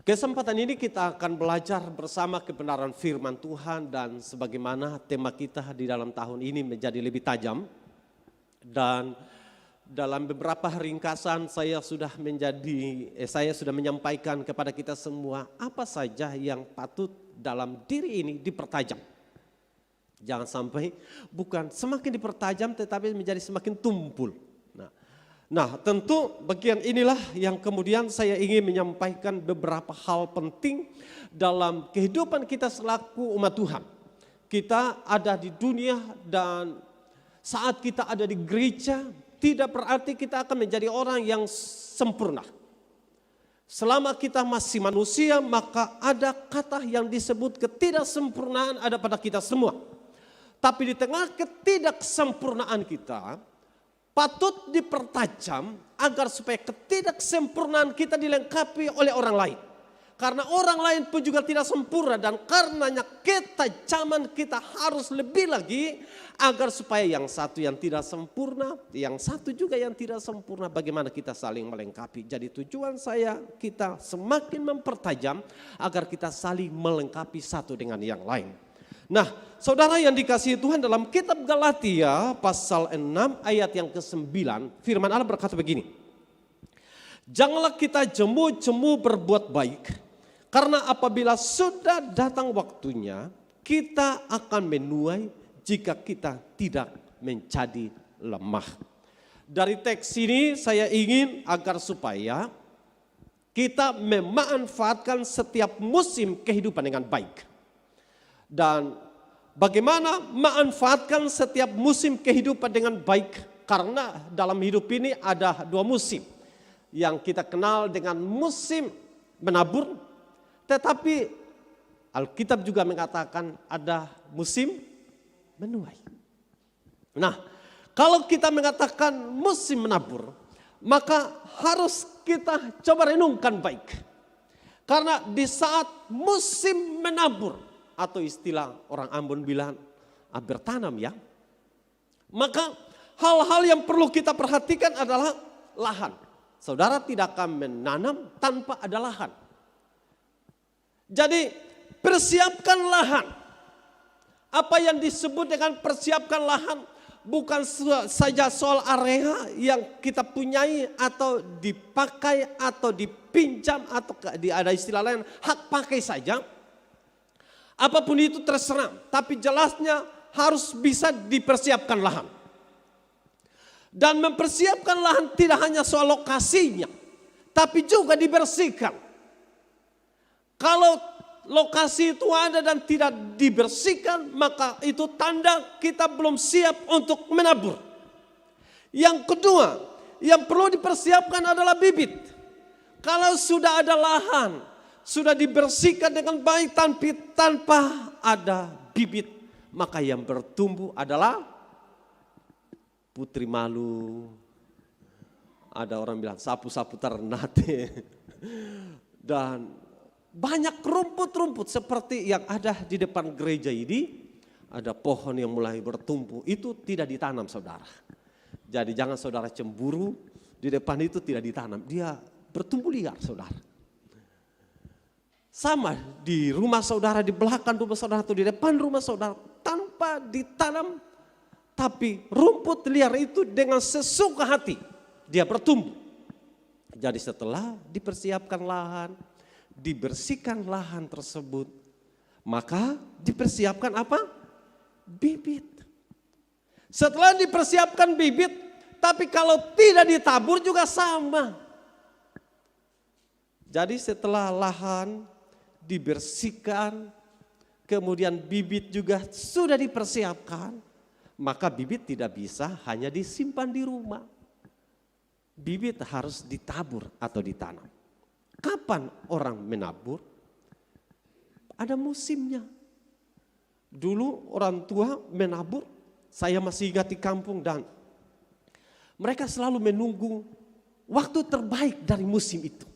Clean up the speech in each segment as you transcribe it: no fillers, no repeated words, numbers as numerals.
Kesempatan ini kita akan belajar bersama kebenaran firman Tuhan dan sebagaimana tema kita di dalam tahun ini menjadi lebih tajam. Dan dalam beberapa ringkasan saya sudah menyampaikan kepada kita semua apa saja yang patut dalam diri ini dipertajam. Jangan sampai bukan semakin dipertajam tetapi menjadi semakin tumpul. Nah, tentu bagian inilah yang kemudian saya ingin menyampaikan beberapa hal penting dalam kehidupan kita selaku umat Tuhan. Kita ada di dunia dan saat kita ada di gereja tidak berarti kita akan menjadi orang yang sempurna. Selama kita masih manusia maka ada kata yang disebut ketidaksempurnaan ada pada kita semua. Tapi di tengah ketidaksempurnaan kita patut dipertajam agar supaya ketidaksempurnaan kita dilengkapi oleh orang lain. Karena orang lain pun juga tidak sempurna dan karenanya ketajaman kita harus lebih lagi agar supaya yang satu yang tidak sempurna, yang satu juga yang tidak sempurna bagaimana kita saling melengkapi. Jadi tujuan saya kita semakin mempertajam agar kita saling melengkapi satu dengan yang lain. Nah, saudara yang dikasihi Tuhan, dalam kitab Galatia pasal 6 ayat yang ke-9 firman Allah berkata begini. Janganlah kita jemu-jemu berbuat baik, karena apabila sudah datang waktunya kita akan menuai jika kita tidak menjadi lemah. Dari teks ini saya ingin agar supaya kita memanfaatkan setiap musim kehidupan dengan baik. Dan bagaimana memanfaatkan setiap musim kehidupan dengan baik. Karena dalam hidup ini ada dua musim. Yang kita kenal dengan musim menabur. Tetapi Alkitab juga mengatakan ada musim menuai. Nah, kalau kita mengatakan musim menabur, maka harus kita coba renungkan baik. Karena di saat musim menabur, atau istilah orang Ambon bilang bertanam ya. Maka hal-hal yang perlu kita perhatikan adalah lahan. Saudara tidak akan menanam tanpa ada lahan. Jadi persiapkan lahan. Apa yang disebut dengan persiapkan lahan bukan saja soal area yang kita punyai atau dipakai atau dipinjam atau ada istilah lain hak pakai saja. Apapun itu terserah, tapi jelasnya harus bisa dipersiapkan lahan. Dan mempersiapkan lahan tidak hanya soal lokasinya, tapi juga dibersihkan. Kalau lokasi itu ada dan tidak dibersihkan, maka itu tanda kita belum siap untuk menabur. Yang kedua, yang perlu dipersiapkan adalah bibit. Kalau sudah ada lahan, sudah dibersihkan dengan baik tanpa ada bibit, maka yang bertumbuh adalah putri malu. Ada orang bilang sapu-sapu ternate. Dan banyak rumput-rumput seperti yang ada di depan gereja ini. Ada pohon yang mulai bertumbuh, itu tidak ditanam saudara. Jadi jangan saudara cemburu, di depan itu tidak ditanam, dia bertumbuh liar saudara. Sama di rumah saudara, di belakang rumah saudara atau di depan rumah saudara tanpa ditanam. Tapi rumput liar itu dengan sesuka hati dia bertumbuh. Jadi setelah dipersiapkan lahan, dibersihkan lahan tersebut, maka dipersiapkan apa? Bibit. Setelah dipersiapkan bibit, tapi kalau tidak ditabur juga sama. Jadi setelah lahan dibersihkan, kemudian bibit juga sudah dipersiapkan, maka bibit tidak bisa hanya disimpan di rumah. Bibit harus ditabur atau ditanam. Kapan orang menabur? Ada musimnya. Dulu orang tua menabur, saya masih ingat di kampung dan mereka selalu menunggu waktu terbaik dari musim itu.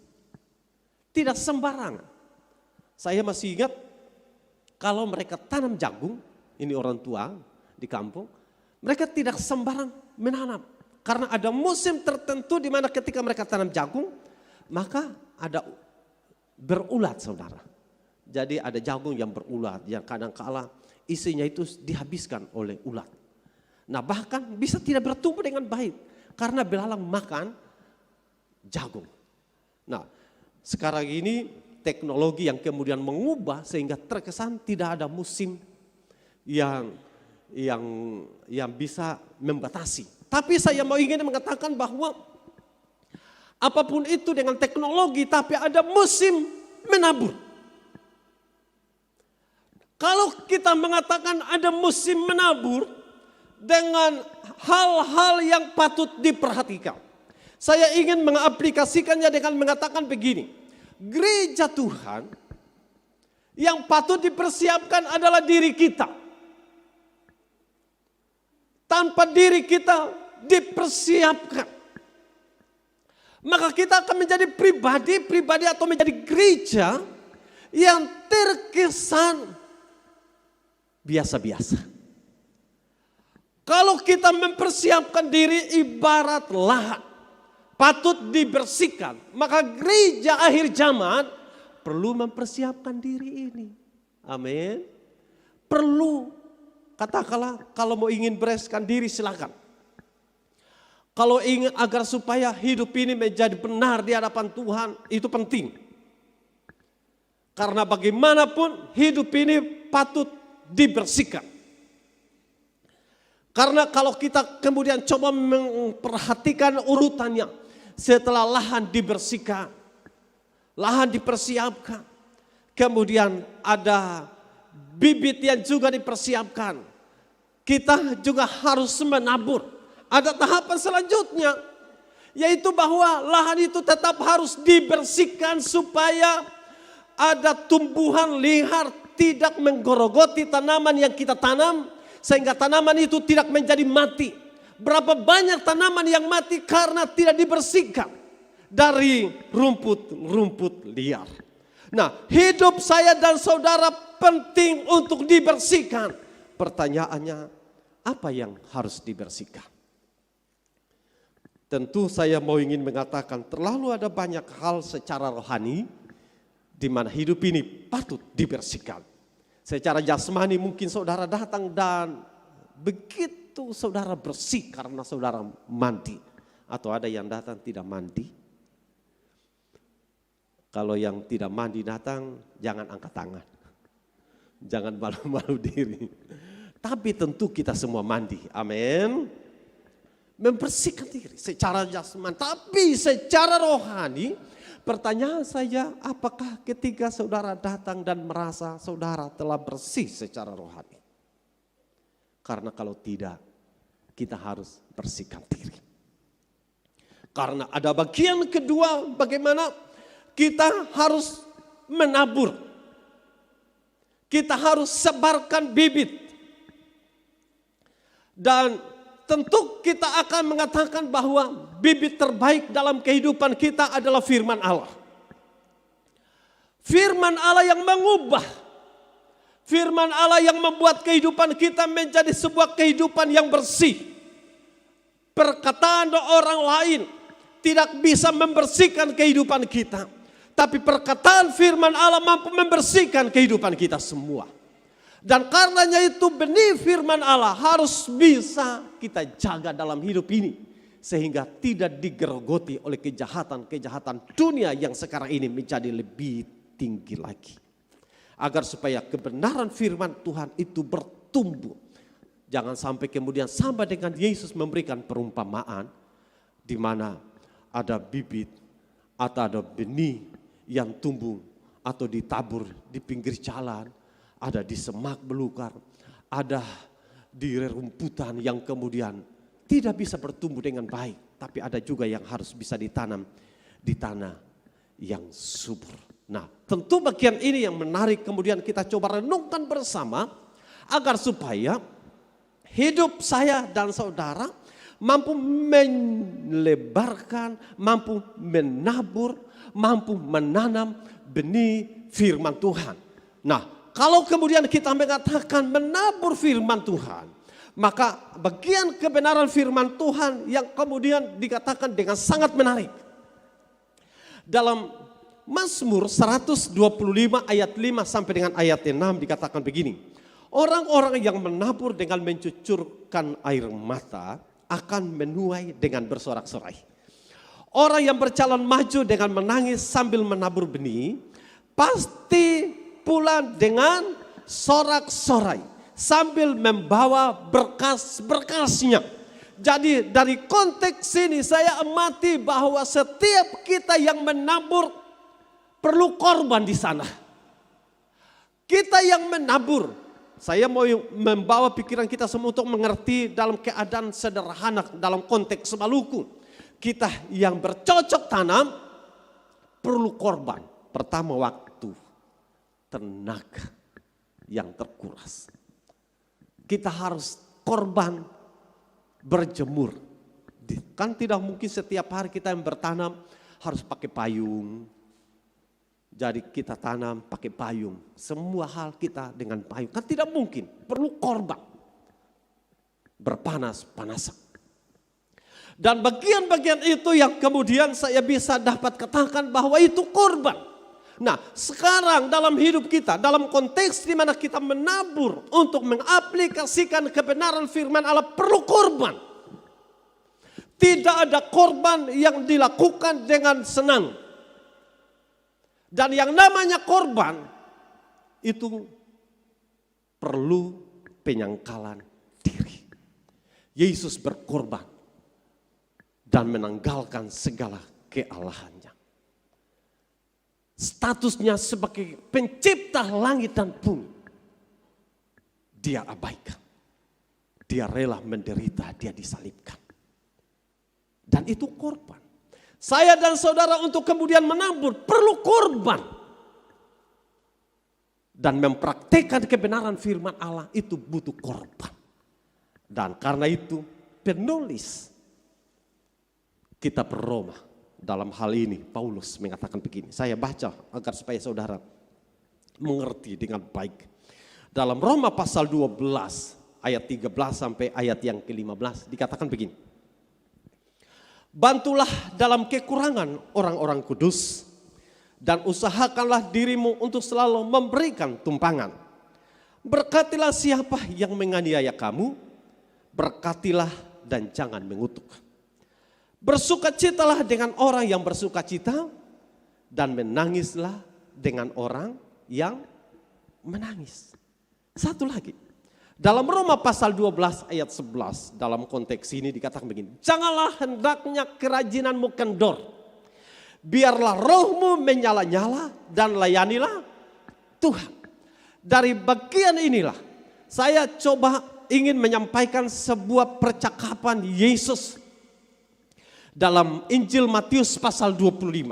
Tidak sembarangan. Saya masih ingat kalau mereka tanam jagung, ini orang tua di kampung, mereka tidak sembarang menanam. Karena ada musim tertentu di mana ketika mereka tanam jagung, maka ada berulat saudara. Jadi ada jagung yang berulat yang kadang-kala isinya itu dihabiskan oleh ulat. Nah bahkan bisa tidak bertumbuh dengan baik karena belalang makan jagung. Nah sekarang ini teknologi yang kemudian mengubah sehingga terkesan tidak ada musim yang bisa membatasi. Tapi saya ingin mengatakan bahwa apapun itu dengan teknologi tapi ada musim menabur. Kalau kita mengatakan ada musim menabur dengan hal-hal yang patut diperhatikan. Saya ingin mengaplikasikannya dengan mengatakan begini. Gereja Tuhan yang patut dipersiapkan adalah diri kita. Tanpa diri kita dipersiapkan, maka kita akan menjadi pribadi atau menjadi gereja yang terkesan biasa-biasa. Kalau kita mempersiapkan diri ibarat lahan, patut dibersihkan, maka gereja akhir zaman perlu mempersiapkan diri ini. Amin. Perlu. Katakanlah kalau mau ingin bereskan diri silakan. Kalau ingin agar supaya hidup ini menjadi benar di hadapan Tuhan itu penting. Karena bagaimanapun hidup ini patut dibersihkan. Karena kalau kita kemudian coba memperhatikan urutannya. Setelah lahan dibersihkan, lahan dipersiapkan. Kemudian ada bibit yang juga dipersiapkan. Kita juga harus menabur. Ada tahapan selanjutnya, yaitu bahwa lahan itu tetap harus dibersihkan supaya ada tumbuhan liar tidak menggorogoti tanaman yang kita tanam, sehingga tanaman itu tidak menjadi mati. Berapa banyak tanaman yang mati karena tidak dibersihkan dari rumput-rumput liar. Nah, hidup saya dan saudara penting untuk dibersihkan. Pertanyaannya, apa yang harus dibersihkan? Tentu saya mau ingin mengatakan terlalu ada banyak hal secara rohani di mana hidup ini patut dibersihkan. Secara jasmani mungkin saudara datang dan begitu saudara bersih karena saudara mandi. Atau ada yang datang tidak mandi. Kalau yang tidak mandi datang jangan angkat tangan. Jangan malu-malu diri. Tapi tentu kita semua mandi. Amin. Membersihkan diri secara jasmani. Tapi secara rohani, pertanyaan saya, apakah ketika saudara datang dan merasa saudara telah bersih secara rohani? Karena kalau tidak, kita harus bersihkan diri. Karena ada bagian kedua, bagaimana kita harus menabur. Kita harus sebarkan bibit. Dan tentu kita akan mengatakan bahwa bibit terbaik dalam kehidupan kita adalah firman Allah. Firman Allah yang mengubah. Firman Allah yang membuat kehidupan kita menjadi sebuah kehidupan yang bersih. Perkataan orang lain tidak bisa membersihkan kehidupan kita. Tapi perkataan firman Allah mampu membersihkan kehidupan kita semua. Dan karenanya itu benih firman Allah harus bisa kita jaga dalam hidup ini. Sehingga tidak digerogoti oleh kejahatan-kejahatan dunia yang sekarang ini menjadi lebih tinggi lagi. Agar supaya kebenaran firman Tuhan itu bertumbuh. Jangan sampai kemudian sama dengan Yesus memberikan perumpamaan. Di mana ada bibit atau ada benih yang tumbuh atau ditabur di pinggir jalan. Ada di semak belukar, ada di rerumputan yang kemudian tidak bisa bertumbuh dengan baik. Tapi ada juga yang harus bisa ditanam di tanah yang subur. Nah, tentu bagian ini yang menarik kemudian kita coba renungkan bersama. Agar supaya hidup saya dan saudara mampu melebarkan, mampu menabur, mampu menanam benih firman Tuhan. Nah, kalau kemudian kita mengatakan menabur firman Tuhan, maka bagian kebenaran firman Tuhan yang kemudian dikatakan dengan sangat menarik. Dalam Mazmur 125 ayat 5 sampai dengan ayat 6 dikatakan begini. Orang-orang yang menabur dengan mencucurkan air mata akan menuai dengan bersorak-sorai. Orang yang berjalan maju dengan menangis sambil menabur benih, pasti pula dengan sorak-sorai sambil membawa berkas-berkasnya. Jadi dari konteks ini saya amati bahwa setiap kita yang menabur perlu korban di sana. Kita yang menabur, saya mau membawa pikiran kita semua untuk mengerti dalam keadaan sederhana dalam konteks Maluku. Kita yang bercocok tanam perlu korban. Pertama waktu, tenaga yang terkuras. Kita harus korban berjemur. Kan tidak mungkin setiap hari kita yang bertanam harus pakai payung. Jadi kita tanam pakai payung. Semua hal kita dengan payung. Kan tidak mungkin. Perlu korban. Berpanas-panasan. Dan bagian-bagian itu yang kemudian saya bisa dapat katakan bahwa itu korban. Nah, sekarang dalam hidup kita, dalam konteks di mana kita menabur untuk mengaplikasikan kebenaran firman Allah perlu korban. Tidak ada korban yang dilakukan dengan senang. Dan yang namanya korban itu perlu penyangkalan diri. Yesus berkorban dan menanggalkan segala kealahannya. Statusnya sebagai pencipta langit dan bumi, dia abaikan. Dia rela menderita, dia disalibkan. Dan itu korban. Saya dan saudara untuk kemudian menabur perlu korban. Dan mempraktekkan kebenaran firman Allah itu butuh korban. Dan karena itu penulis kitab Roma dalam hal ini Paulus mengatakan begini. Saya baca agar supaya saudara mengerti dengan baik. Dalam Roma pasal 12 ayat 13 sampai ayat yang ke-15 dikatakan begini. Bantulah dalam kekurangan orang-orang kudus dan usahakanlah dirimu untuk selalu memberikan tumpangan. Berkatilah siapa yang menganiaya kamu, berkatilah dan jangan mengutuk. Bersukacitalah dengan orang yang bersukacita dan menangislah dengan orang yang menangis. Satu lagi. Dalam Roma pasal 12 ayat 11 dalam konteks ini dikatakan begini. Janganlah hendaknya kerajinanmu kendor. Biarlah rohmu menyala-nyala dan layanilah Tuhan. Dari bagian inilah saya coba ingin menyampaikan sebuah percakapan Yesus dalam Injil Matius pasal 25.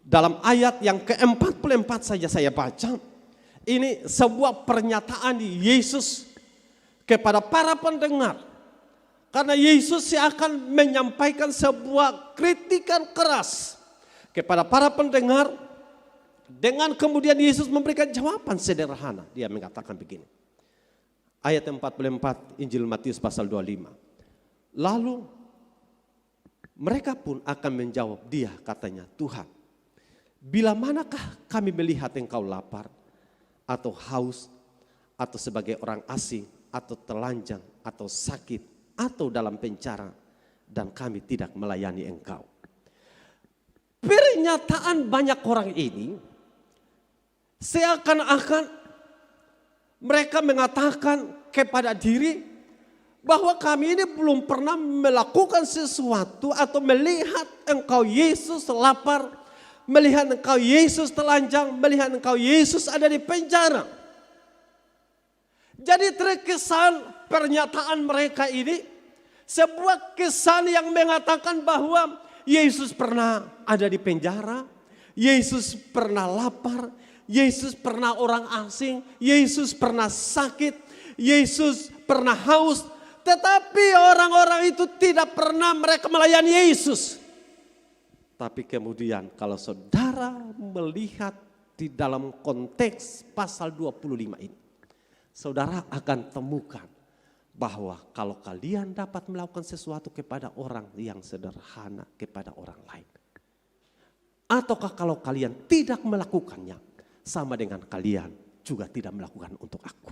Dalam ayat yang ke-44 saja saya baca. Ini sebuah pernyataan Yesus kepada para pendengar. Karena Yesus akan menyampaikan sebuah kritikan keras kepada para pendengar. Dengan kemudian Yesus memberikan jawaban sederhana. Dia mengatakan begini. Ayat 44 Injil Matius pasal 25. Lalu mereka pun akan menjawab dia katanya, Tuhan, bila manakah kami melihat engkau lapar atau haus atau sebagai orang asing atau telanjang atau sakit atau dalam penjara dan kami tidak melayani engkau. Pernyataan banyak orang ini seakan-akan mereka mengatakan kepada diri bahwa kami ini belum pernah melakukan sesuatu atau melihat engkau Yesus lapar, melihat engkau Yesus telanjang, melihat engkau Yesus ada di penjara. Jadi terkesan pernyataan mereka ini sebuah kesan yang mengatakan bahwa Yesus pernah ada di penjara, Yesus pernah lapar, Yesus pernah orang asing, Yesus pernah sakit, Yesus pernah haus. Tetapi orang-orang itu tidak pernah mereka melayani Yesus. Tapi kemudian kalau saudara melihat di dalam konteks pasal 25 ini. Saudara akan temukan bahwa kalau kalian dapat melakukan sesuatu kepada orang yang sederhana, kepada orang lain. Ataukah kalau kalian tidak melakukannya, sama dengan kalian juga tidak melakukan untuk aku.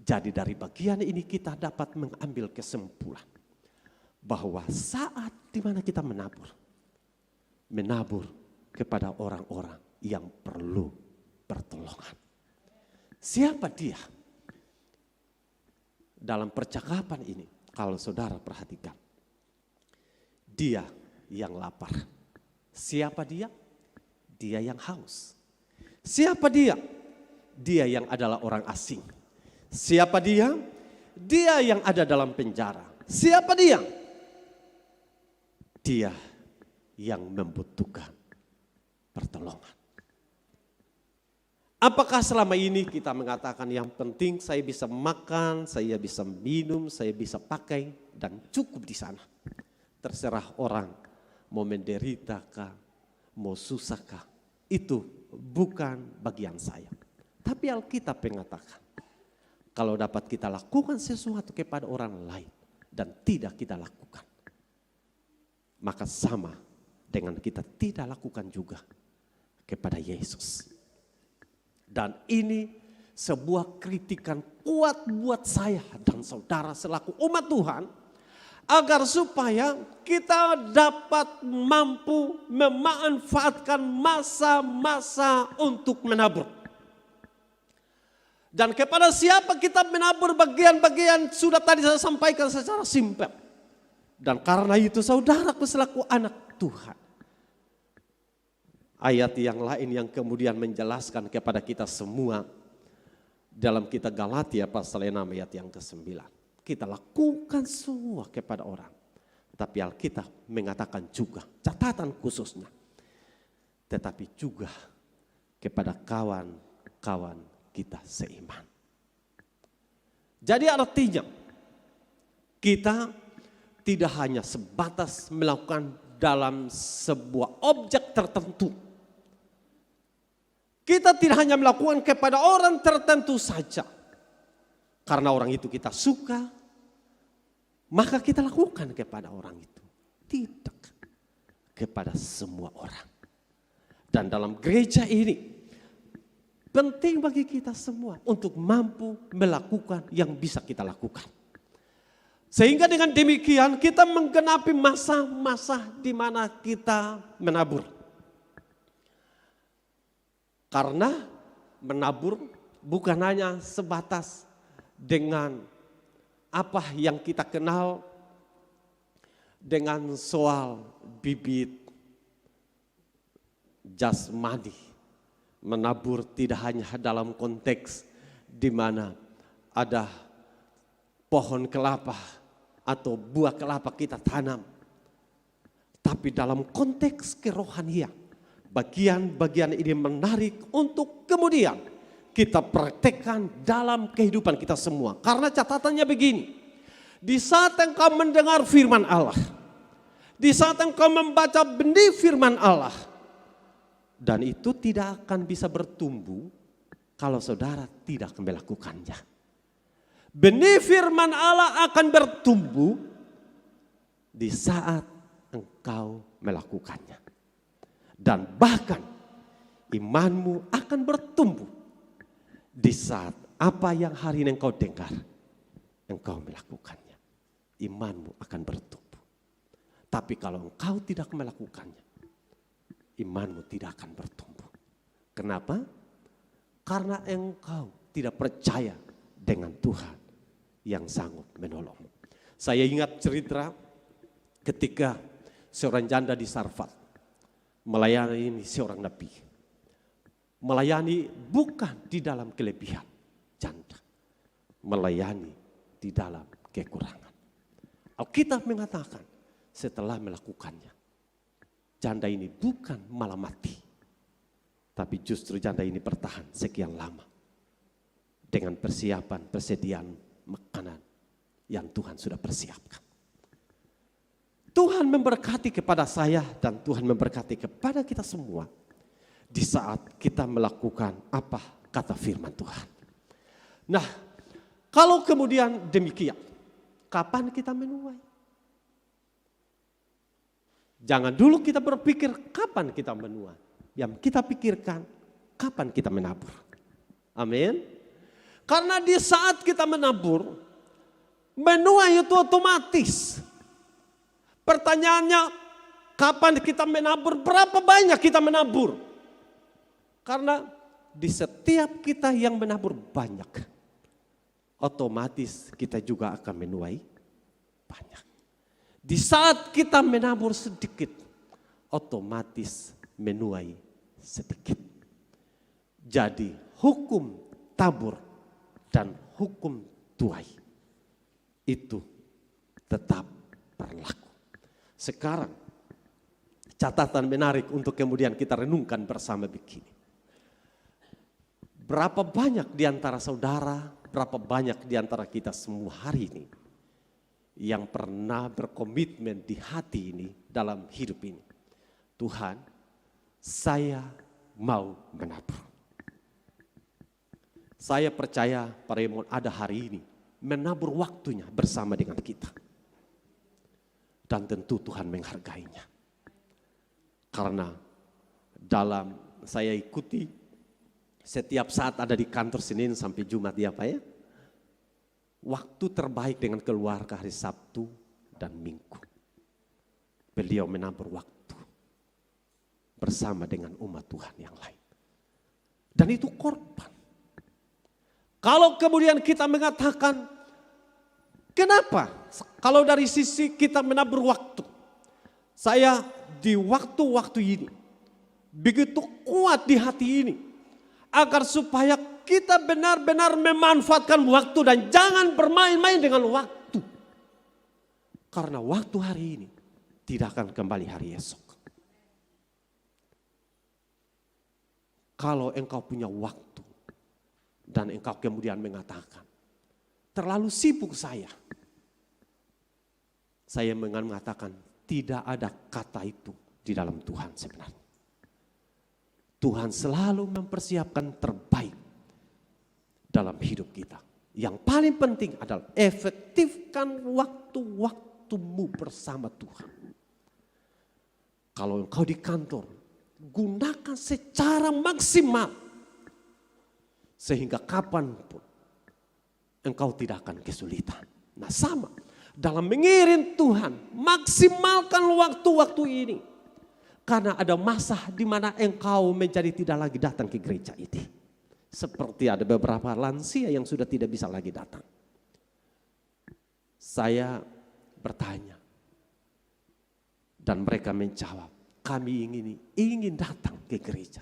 Jadi dari bagian ini kita dapat mengambil kesimpulan bahwa saat dimana kita menabur kepada orang-orang yang perlu pertolongan. Siapa dia? Dalam percakapan ini, kalau saudara perhatikan, dia yang lapar. Siapa dia? Dia yang haus. Siapa dia? Dia yang adalah orang asing. Siapa dia? Dia yang ada dalam penjara. Siapa dia? Dia yang membutuhkan pertolongan. Apakah selama ini kita mengatakan yang penting saya bisa makan, saya bisa minum, saya bisa pakai dan cukup di sana. Terserah orang mau menderitakah, mau susahkah, itu bukan bagian saya. Tapi Alkitab mengatakan, kalau dapat kita lakukan sesuatu kepada orang lain dan tidak kita lakukan, maka sama dengan kita tidak lakukan juga kepada Yesus. Dan ini sebuah kritikan kuat buat saya dan saudara selaku umat Tuhan, agar supaya kita dapat mampu memanfaatkan masa-masa untuk menabur. Dan kepada siapa kita menabur, bagian-bagian sudah tadi saya sampaikan secara simpel. Dan karena itu saudaraku selaku anak Tuhan, ayat yang lain yang kemudian menjelaskan kepada kita semua dalam kitab Galatia pasal 6 ayat yang ke-9. Kita lakukan semua kepada orang. Tapi Alkitab mengatakan juga, catatan khususnya, tetapi juga kepada kawan-kawan kita seiman. Jadi artinya kita tidak hanya sebatas melakukan dalam sebuah objek tertentu. Kita tidak hanya melakukan kepada orang tertentu saja. Karena orang itu kita suka, maka kita lakukan kepada orang itu. Tidak, kepada semua orang. Dan dalam gereja ini, penting bagi kita semua untuk mampu melakukan yang bisa kita lakukan. Sehingga dengan demikian kita menggenapi masa-masa di mana kita menabur. Karena menabur bukan hanya sebatas dengan apa yang kita kenal dengan soal bibit jasmani. Menabur tidak hanya dalam konteks di mana ada pohon kelapa atau buah kelapa kita tanam. Tapi dalam konteks kerohanian, bagian-bagian ini menarik untuk kemudian kita praktekkan dalam kehidupan kita semua. Karena catatannya begini, di saat engkau mendengar firman Allah, di saat engkau membaca benih firman Allah, dan itu tidak akan bisa bertumbuh kalau saudara tidak melakukannya. Benih firman Allah akan bertumbuh di saat engkau melakukannya. Dan bahkan imanmu akan bertumbuh di saat apa yang hari ini engkau dengar, engkau melakukannya. Imanmu akan bertumbuh. Tapi kalau engkau tidak melakukannya, imanmu tidak akan bertumbuh. Kenapa? Karena engkau tidak percaya dengan Tuhan yang sanggup menolongmu. Saya ingat cerita ketika seorang janda di Sarfat melayani seorang nabi. Melayani bukan di dalam kelebihan janda, melayani di dalam kekurangan. Alkitab mengatakan setelah melakukannya, janda ini bukan malah mati, tapi justru janda ini bertahan sekian lama dengan persiapan, persediaan makanan yang Tuhan sudah persiapkan. Tuhan memberkati kepada saya dan Tuhan memberkati kepada kita semua di saat kita melakukan apa kata firman Tuhan. Nah, kalau kemudian demikian, kapan kita menuai? Jangan dulu kita berpikir kapan kita menuai. Yang kita pikirkan kapan kita menabur. Amin. Karena di saat kita menabur, menuai itu otomatis. Pertanyaannya, kapan kita menabur, berapa banyak kita menabur? Karena di setiap kita yang menabur banyak, otomatis kita juga akan menuai banyak. Di saat kita menabur sedikit, otomatis menuai sedikit. Jadi hukum tabur dan hukum tuai itu tetap berlaku. Sekarang catatan menarik untuk kemudian kita renungkan bersama begini. Berapa banyak di antara saudara, berapa banyak di antara kita semua hari ini yang pernah berkomitmen di hati ini dalam hidup ini. Tuhan, saya mau menabur. Saya percaya Pak Raymond ada hari ini menabur waktunya bersama dengan kita. Dan tentu Tuhan menghargainya. Karena dalam saya ikuti setiap saat ada di kantor Senin sampai Jumat ya Pak ya. Waktu terbaik dengan keluarga hari Sabtu dan Minggu. Beliau menabur waktu bersama dengan umat Tuhan yang lain. Dan itu korban. Kalau kemudian kita mengatakan, kenapa? Kalau dari sisi kita menabur waktu. Saya di waktu-waktu ini begitu kuat di hati ini. Agar supaya kita benar-benar memanfaatkan waktu dan jangan bermain-main dengan waktu. Karena waktu hari ini tidak akan kembali hari esok. Kalau engkau punya waktu dan engkau kemudian mengatakan, terlalu sibuk saya mengatakan tidak ada kata itu di dalam Tuhan sebenarnya. Tuhan selalu mempersiapkan terbaik dalam hidup kita. Yang paling penting adalah efektifkan waktu-waktumu bersama Tuhan. Kalau engkau di kantor, gunakan secara maksimal. Sehingga kapanpun engkau tidak akan kesulitan. Nah sama, dalam mengiring Tuhan, maksimalkan waktu-waktu ini. Karena ada masa di mana engkau menjadi tidak lagi datang ke gereja itu. Seperti ada beberapa lansia yang sudah tidak bisa lagi datang. Saya bertanya. Dan mereka menjawab, kami ingin datang ke gereja.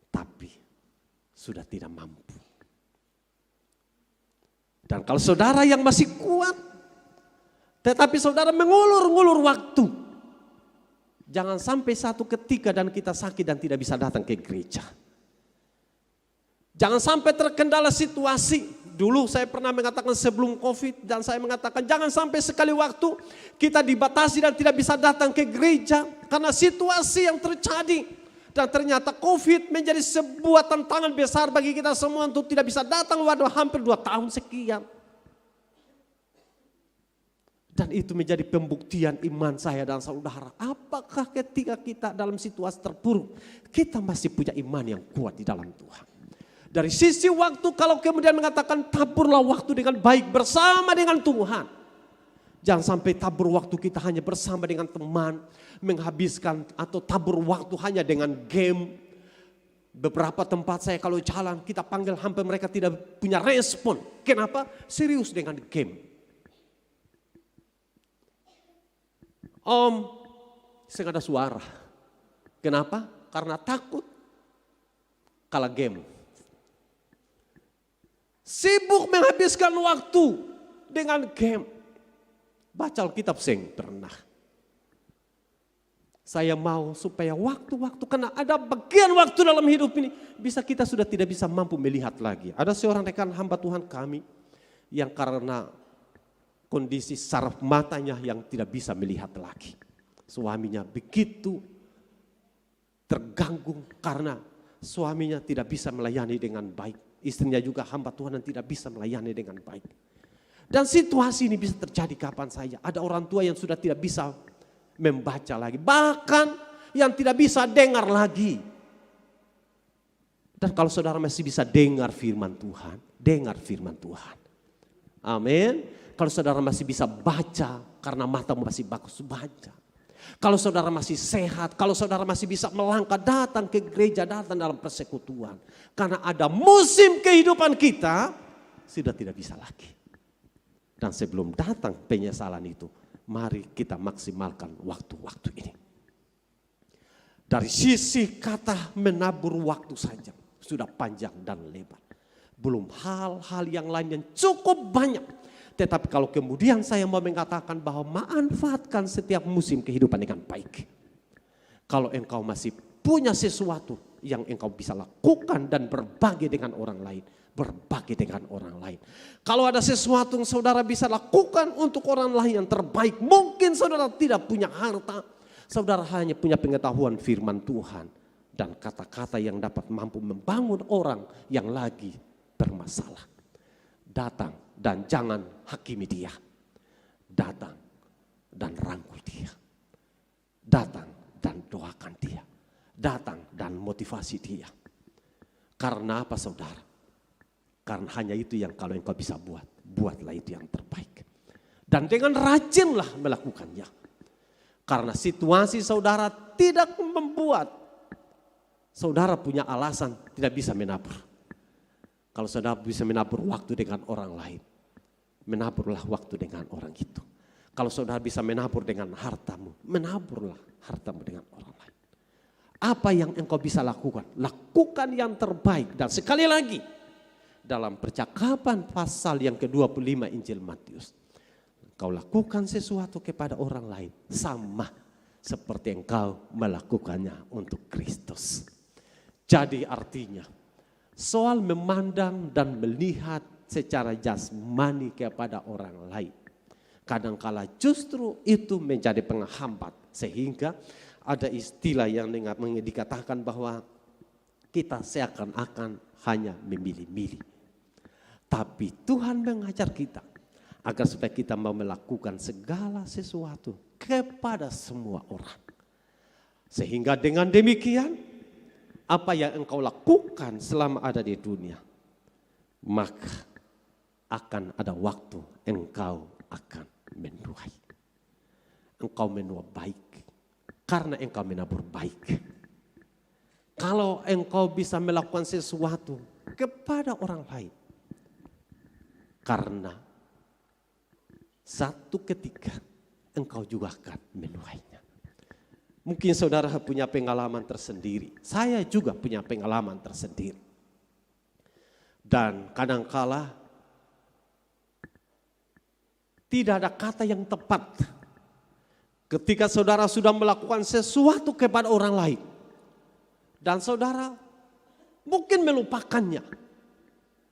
Tapi sudah tidak mampu. Dan kalau saudara yang masih kuat, tetapi saudara mengulur-ngulur waktu. Jangan sampai satu ketika dan kita sakit dan tidak bisa datang ke gereja. Jangan sampai terkendala situasi. Dulu saya pernah mengatakan sebelum COVID dan saya mengatakan jangan sampai sekali waktu kita dibatasi dan tidak bisa datang ke gereja. Karena situasi yang terjadi. Dan ternyata COVID menjadi sebuah tantangan besar bagi kita semua untuk tidak bisa datang waduh hampir 2 tahun sekian. Dan itu menjadi pembuktian iman saya dan saudara. Apakah ketika kita dalam situasi terpuruk, kita masih punya iman yang kuat di dalam Tuhan. Dari sisi waktu kalau kemudian mengatakan taburlah waktu dengan baik bersama dengan Tuhan. Jangan sampai tabur waktu kita hanya bersama dengan teman. Menghabiskan atau tabur waktu hanya dengan game. Beberapa tempat saya kalau jalan kita panggil hampir mereka tidak punya respon. Kenapa? Serius dengan game. Saya ada suara. Kenapa? Karena takut kalah game. Sibuk menghabiskan waktu dengan game. Baca Alkitab sing pernah. Saya mau supaya waktu-waktu, karena ada bagian waktu dalam hidup ini bisa kita sudah tidak bisa mampu melihat lagi. Ada seorang rekan hamba Tuhan kami yang karena kondisi saraf matanya yang tidak bisa melihat lagi. Suaminya begitu terganggu karena suaminya tidak bisa melayani dengan baik. Istrinya juga hamba Tuhan yang tidak bisa melayani dengan baik. Dan situasi ini bisa terjadi kapan saja. Ada orang tua yang sudah tidak bisa membaca lagi. Bahkan yang tidak bisa dengar lagi. Dan kalau saudara masih bisa dengar firman Tuhan, dengar firman Tuhan. Amin. Kalau saudara masih bisa baca, karena matamu masih bagus, baca. Kalau saudara masih sehat, kalau saudara masih bisa melangkah, datang ke gereja, datang dalam persekutuan. Karena ada musim kehidupan kita, sudah tidak bisa lagi. Dan sebelum datang penyesalan itu, mari kita maksimalkan waktu-waktu ini. Dari sisi kata menabur waktu saja, sudah panjang dan lebar. Belum hal-hal yang lain yang cukup banyak. Tetapi kalau kemudian saya mau mengatakan bahwa manfaatkan setiap musim kehidupan dengan baik. Kalau engkau masih punya sesuatu yang engkau bisa lakukan dan berbagi dengan orang lain. Berbagi dengan orang lain. Kalau ada sesuatu yang saudara bisa lakukan untuk orang lain yang terbaik. Mungkin saudara tidak punya harta. Saudara hanya punya pengetahuan firman Tuhan. Dan kata-kata yang dapat mampu membangun orang yang lagi bermasalah. Datang dan jangan hakimi dia. Datang dan rangkul dia. Datang dan doakan dia. Datang dan motivasi dia. Karena apa saudara? Karena hanya itu yang kalau engkau bisa buat. Buatlah itu yang terbaik. Dan dengan rajinlah melakukannya. Karena situasi saudara tidak membuat saudara punya alasan tidak bisa menabur. Kalau saudara bisa menabur waktu dengan orang lain, menaburlah waktu dengan orang itu. Kalau saudara bisa menabur dengan hartamu, menaburlah hartamu dengan orang lain. Apa yang engkau bisa lakukan? Lakukan yang terbaik. Dan sekali lagi, dalam percakapan pasal yang ke-25 Injil Matius, engkau lakukan sesuatu kepada orang lain sama seperti engkau melakukannya untuk Kristus. Jadi artinya, soal memandang dan melihat secara jasmani kepada orang lain. Kadangkala justru itu menjadi penghambat. Sehingga ada istilah yang dikatakan bahwa kita seakan-akan hanya memilih-milih. Tapi Tuhan mengajar kita agar supaya kita mau melakukan segala sesuatu kepada semua orang. Sehingga dengan demikian, apa yang engkau lakukan selama ada di dunia, maka akan ada waktu engkau akan menuai. Engkau menuai baik karena engkau menabur baik. Kalau engkau bisa melakukan sesuatu kepada orang lain, karena satu ketika engkau juga akan menuainya. Mungkin saudara punya pengalaman tersendiri. Saya juga punya pengalaman tersendiri. Dan kadangkala tidak ada kata yang tepat ketika saudara sudah melakukan sesuatu kepada orang lain. Dan saudara mungkin melupakannya.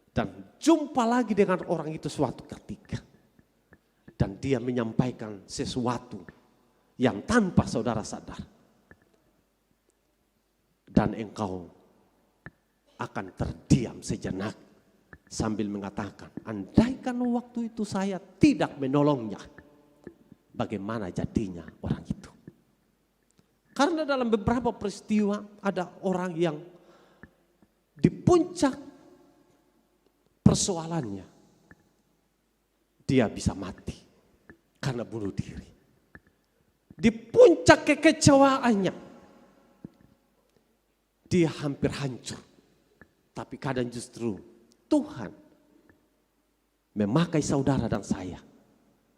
Dan jumpa lagi dengan orang itu suatu ketika. Dan dia menyampaikan sesuatu yang tanpa saudara sadar. Dan engkau akan terdiam sejenak sambil mengatakan, andaikan waktu itu saya tidak menolongnya, bagaimana jadinya orang itu? Karena dalam beberapa peristiwa ada orang yang di puncak persoalannya, dia bisa mati karena bunuh diri. Di puncak kekecewaannya, dia hampir hancur. Tapi kadang justru Tuhan memakai saudara dan saya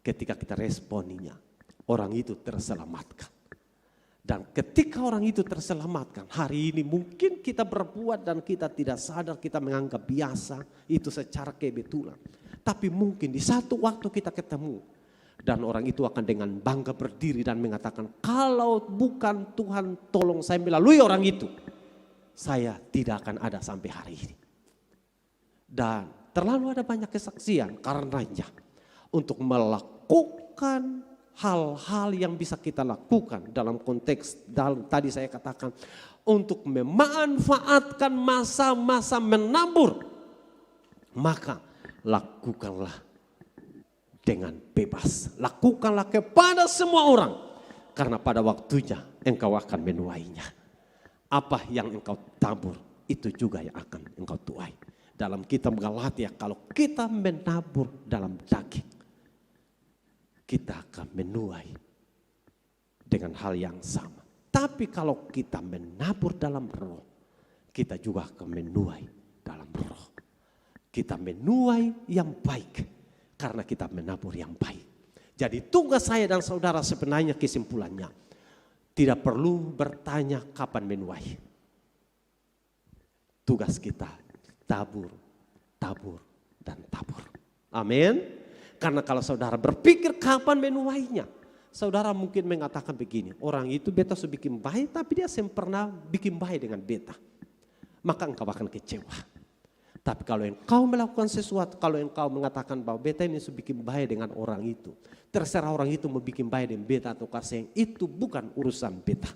ketika kita responinya. Orang itu terselamatkan. Dan ketika orang itu terselamatkan, hari ini mungkin kita berbuat dan kita tidak sadar, kita menganggap biasa itu secara kebetulan. Tapi mungkin di satu waktu kita ketemu. Dan orang itu akan dengan bangga berdiri dan mengatakan, kalau bukan Tuhan tolong saya melalui orang itu, saya tidak akan ada sampai hari ini. Dan terlalu ada banyak kesaksian karenanya untuk melakukan hal-hal yang bisa kita lakukan dalam konteks tadi saya katakan untuk memanfaatkan masa-masa menabur. Maka lakukanlah dengan bebas. Lakukanlah kepada semua orang. Karena pada waktunya engkau akan menuainya. Apa yang engkau tabur itu juga yang akan engkau tuai. Dalam kitab Galatia, kalau kita menabur dalam daging, kita akan menuai dengan hal yang sama. Tapi kalau kita menabur dalam roh, kita juga akan menuai dalam roh. Kita menuai yang baik karena kita menabur yang baik. Jadi tugas saya dan saudara sebenarnya kesimpulannya, tidak perlu bertanya kapan menuai. Tugas kita tabur, tabur, dan tabur. Amin. Karena kalau saudara berpikir kapan menuainya, saudara mungkin mengatakan begini, orang itu beta sudah bikin baik tapi dia pernah bikin baik dengan beta. Maka engkau akan kecewa. Tapi kalau engkau melakukan sesuatu, kalau engkau mengatakan bahwa beta ini sudah bikin baik dengan orang itu, terserah orang itu mau bikin baik dengan beta atau kasih, itu bukan urusan beta.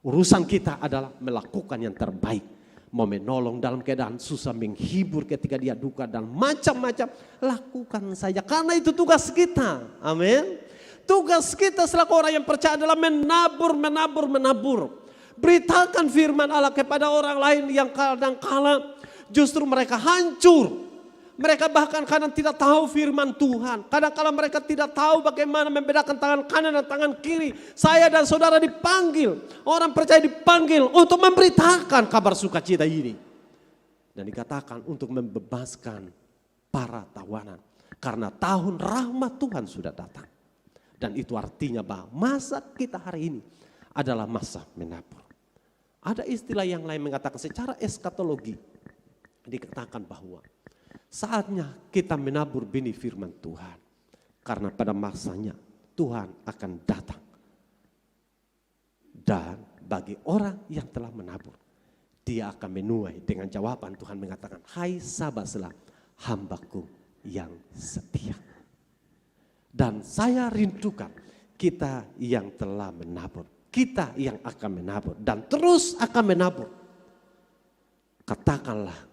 Urusan kita adalah melakukan yang terbaik. Mau menolong dalam keadaan susah, menghibur ketika dia duka dan macam-macam, lakukan saja karena itu tugas kita. Amin. Tugas kita selaku orang yang percaya adalah menabur, menabur, menabur. Beritakan firman Allah kepada orang lain yang kadang-kala justru mereka hancur. Mereka bahkan kadang tidak tahu firman Tuhan. Kadang-kala mereka tidak tahu bagaimana membedakan tangan kanan dan tangan kiri. Saya dan saudara dipanggil. Orang percaya dipanggil untuk memberitakan kabar sukacita ini. Dan dikatakan untuk membebaskan para tawanan. Karena tahun rahmat Tuhan sudah datang. Dan itu artinya bahwa masa kita hari ini adalah masa menabur. Ada istilah yang lain mengatakan secara eskatologi. Dikatakan bahwa saatnya kita menabur benih firman Tuhan. Karena pada masanya Tuhan akan datang. Dan bagi orang yang telah menabur, dia akan menuai dengan jawaban Tuhan mengatakan, hai sabarlah hambaku yang setia. Dan saya rindukan kita yang telah menabur, kita yang akan menabur dan terus akan menabur. Katakanlah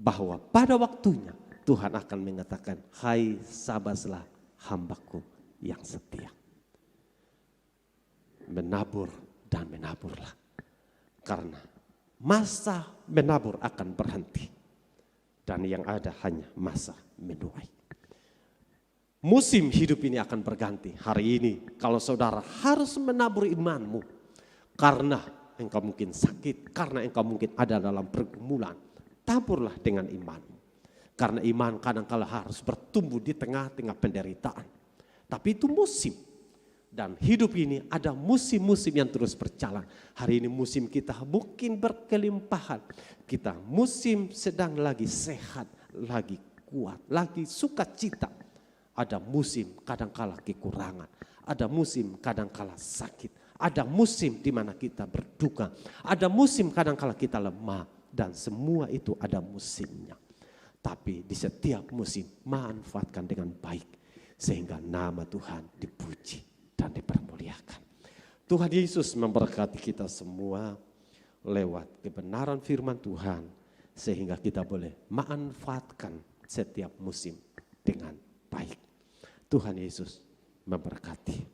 bahwa pada waktunya Tuhan akan mengatakan, hai sabarlah hambaku yang setia. Menabur dan menaburlah. Karena masa menabur akan berhenti. Dan yang ada hanya masa menuai. Musim hidup ini akan berganti. Hari ini kalau saudara harus menabur imanmu. Karena engkau mungkin sakit, karena engkau mungkin ada dalam pergumulan. Taburlah dengan imanmu. Karena iman kadang-kala harus bertumbuh di tengah-tengah penderitaan. Tapi itu musim. Dan hidup ini ada musim-musim yang terus berjalan. Hari ini musim kita mungkin berkelimpahan. Kita musim sedang lagi sehat, lagi kuat, lagi sukacita. Ada musim kadang-kala kekurangan. Ada musim kadang-kala sakit. Ada musim di mana kita berduka. Ada musim kadang-kala kita lemah. Dan semua itu ada musimnya. Tapi di setiap musim manfaatkan dengan baik. Sehingga nama Tuhan dipuji dan dipermuliakan. Tuhan Yesus memberkati kita semua lewat kebenaran firman Tuhan. Sehingga kita boleh manfaatkan setiap musim dengan baik. Tuhan Yesus memberkati.